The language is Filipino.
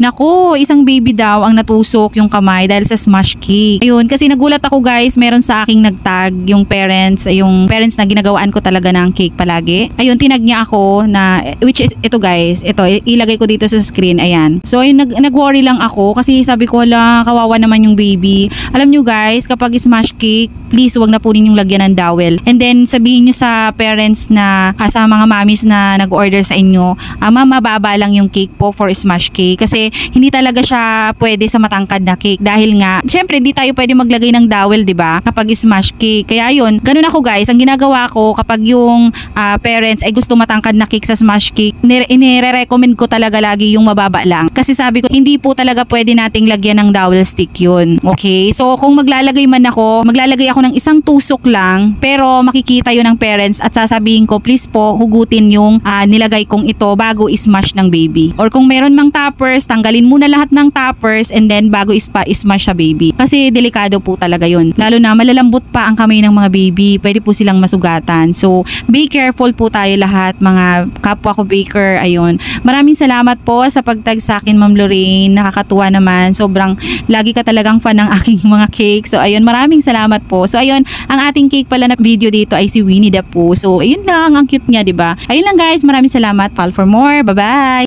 Naku, isang baby daw ang natusok yung kamay dahil sa smash cake. Ayun, kasi nagulat ako guys, meron sa aking nagtag yung parents na ginagawaan ko talaga ng cake palagi. Ayun, tinag niya ako na, which is, ito guys, ito, ilagay ko dito sa screen, ayan. So, ayun, nag-worry lang ako kasi sabi ko, hala, kawawa naman yung baby. Alam nyo guys, kapag smash cake, please wag na po ninyong lagyan ng dowel. And then, sabihin nyo sa parents na, sa mga mommies na nag-order sa inyo, mababa lang yung cake po for smash cake kasi hindi talaga siya pwede sa matangkad na cake dahil nga syempre hindi tayo pwede maglagay ng dowel, 'di ba? Kapag smash cake. Kaya yun, ganun ako guys, ang ginagawa ko kapag yung parents ay gusto matangkad na cake sa smash cake, inire-recommend ko talaga lagi yung mababa lang. Kasi sabi ko hindi po talaga pwede nating lagyan ng dowel stick yun. Okay? So kung maglalagay ako ng isang tusok lang pero makikita yun ng parents at sasabihin ko please po hugutin yung nilagay kong ito bago smash ng baby. Or kung meron mang toppers, tanggalin muna lahat ng toppers and then bago smash sa baby. Kasi delikado po talaga yun. Lalo na malalambot pa ang kamay ng mga baby. Pwede po silang masugatan. So, be careful po tayo lahat mga kapwa ko baker. Ayun. Maraming salamat po sa pagtag sa akin Ma'am Lorraine. Nakakatuwa naman. Sobrang lagi ka talagang fan ng aking mga cake. So, ayun. Maraming salamat po. So, ayun. Ang ating cake pala na video dito ay si Winnie the Pooh. So, ayun lang. Ang cute niya, diba? Ayun lang guys. Maraming salamat. Follow for more. Bye-bye!